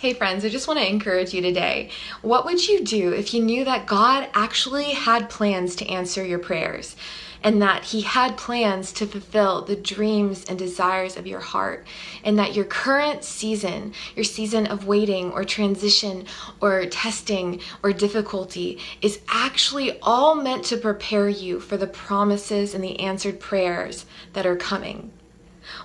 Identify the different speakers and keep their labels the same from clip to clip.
Speaker 1: Hey friends, I just want to encourage you today. What would you do if you knew that God actually had plans to answer your prayers and that He had plans to fulfill the dreams and desires of your heart, and that your current season, your season of waiting or transition or testing or difficulty is actually all meant to prepare you for the promises and the answered prayers that are coming?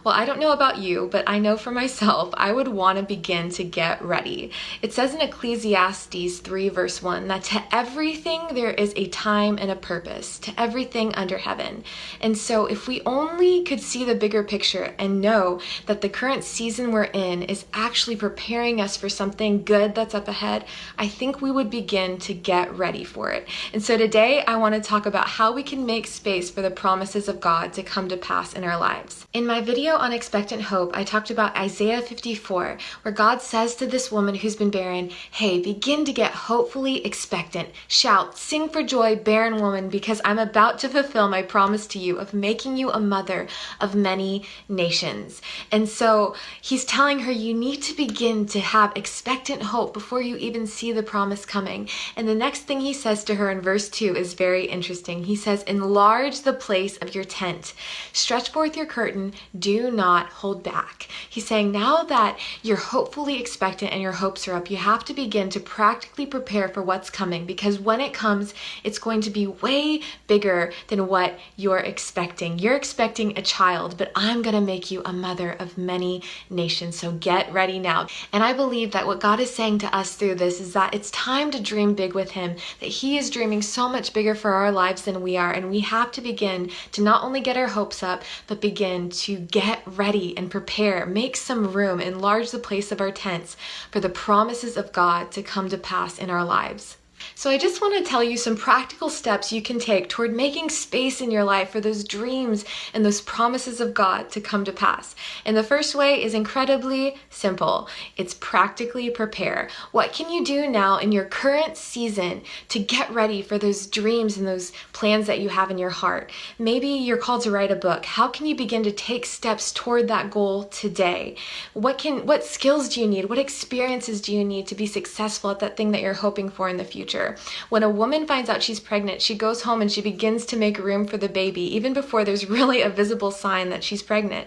Speaker 1: Well, I don't know about you, but I know for myself, I would want to begin to get ready. It says in Ecclesiastes 3 verse 1 that to everything there is a time and a purpose, to everything under heaven. And so if we only could see the bigger picture and know that the current season we're in is actually preparing us for something good that's up ahead, I think we would begin to get ready for it. And so today I want to talk about how we can make space for the promises of God to come to pass in our lives. In my video on expectant hope, I talked about Isaiah 54, where God says to this woman who's been barren, hey, begin to get hopefully expectant. Shout, sing for joy, barren woman, because I'm about to fulfill my promise to you of making you a mother of many nations. And so He's telling her you need to begin to have expectant hope before you even see the promise coming. And the next thing He says to her in verse 2 is very interesting. He says, enlarge the place of your tent. Stretch forth your curtain. Do not hold back. He's saying now that you're hopefully expectant and your hopes are up, you have to begin to practically prepare for what's coming, because when it comes, it's going to be way bigger than what you're expecting. You're expecting a child, but I'm going to make you a mother of many nations. So get ready now. And I believe that what God is saying to us through this is that it's time to dream big with Him, that He is dreaming so much bigger for our lives than we are. And we have to begin to not only get our hopes up, but begin to get ready and prepare, make some room, enlarge the place of our tents for the promises of God to come to pass in our lives. So I just want to tell you some practical steps you can take toward making space in your life for those dreams and those promises of God to come to pass. And the first way is incredibly simple. It's practically prepare. What can you do now in your current season to get ready for those dreams and those plans that you have in your heart? Maybe you're called to write a book. How can you begin to take steps toward that goal today? What skills do you need? What experiences do you need to be successful at that thing that you're hoping for in the future? When a woman finds out she's pregnant, she goes home and she begins to make room for the baby, even before there's really a visible sign that she's pregnant.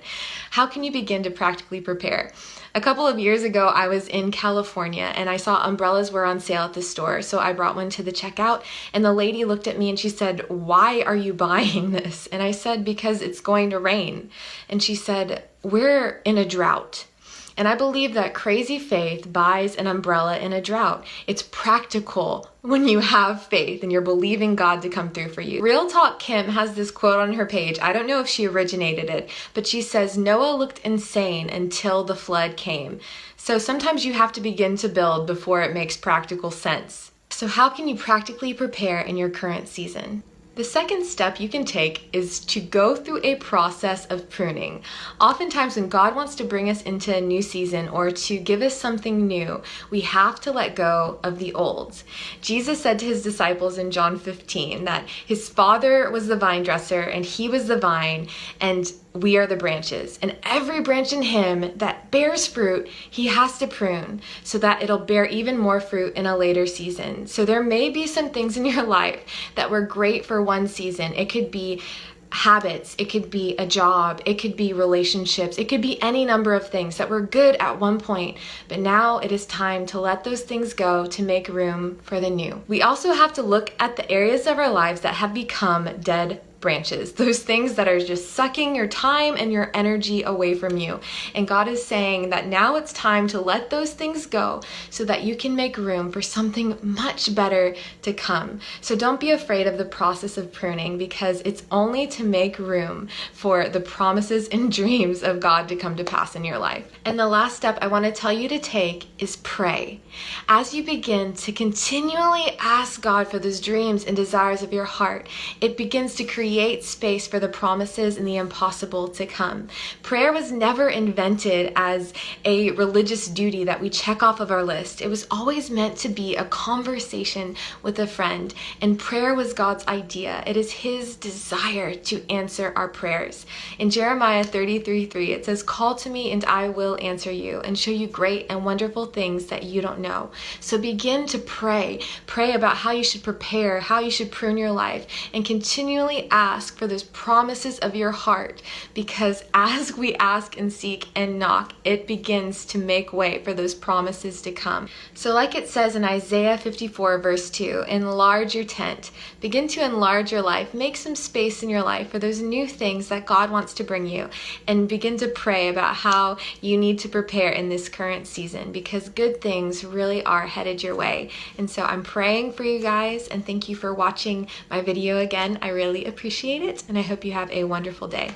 Speaker 1: How can you begin to practically prepare? A couple of years ago, I was in California and I saw umbrellas were on sale at the store. So I brought one to the checkout and the lady looked at me and she said, "Why are you buying this?" And I said, "Because it's going to rain." And she said, "We're in a drought." And I believe that crazy faith buys an umbrella in a drought. It's practical when you have faith and you're believing God to come through for you. Real Talk Kim has this quote on her page. I don't know if she originated it, but she says, Noah looked insane until the flood came. So sometimes you have to begin to build before it makes practical sense. So how can you practically prepare in your current season? The second step you can take is to go through a process of pruning. Oftentimes when God wants to bring us into a new season or to give us something new, we have to let go of the old. Jesus said to His disciples in John 15 that His Father was the vine dresser and He was the vine and we are the branches. And every branch in Him that bears fruit, He has to prune so that it'll bear even more fruit in a later season. So there may be some things in your life that were great for one season. It could be habits, it could be a job, it could be relationships, it could be any number of things that were good at one point, but now it is time to let those things go to make room for the new. We also have to look at the areas of our lives that have become dead branches, those things that are just sucking your time and your energy away from you. And God is saying that now it's time to let those things go so that you can make room for something much better to come. So don't be afraid of the process of pruning, because it's only to make room for the promises and dreams of God to come to pass in your life. And the last step I want to tell you to take is pray. As you begin to continually ask God for those dreams and desires of your heart, it begins to create create space for the promises and the impossible to come. Prayer was never invented as a religious duty that we check off of our list. It was always meant to be a conversation with a friend, and prayer was God's idea. It is his desire to answer our prayers. In Jeremiah 33:3, it says, "Call to me and I will answer you and show you great and wonderful things that you don't know." So begin to pray. Pray about how you should prepare, how you should prune your life, and continually ask for those promises of your heart, because as we ask and seek and knock, it begins to make way for those promises to come. So like it says in Isaiah 54 verse 2, enlarge your tent. Begin to enlarge your life. Make some space in your life for those new things that God wants to bring you, and begin to pray about how you need to prepare in this current season, because good things really are headed your way. And so I'm praying for you guys, and thank you for watching my video again. I really appreciate it, and I hope you have a wonderful day.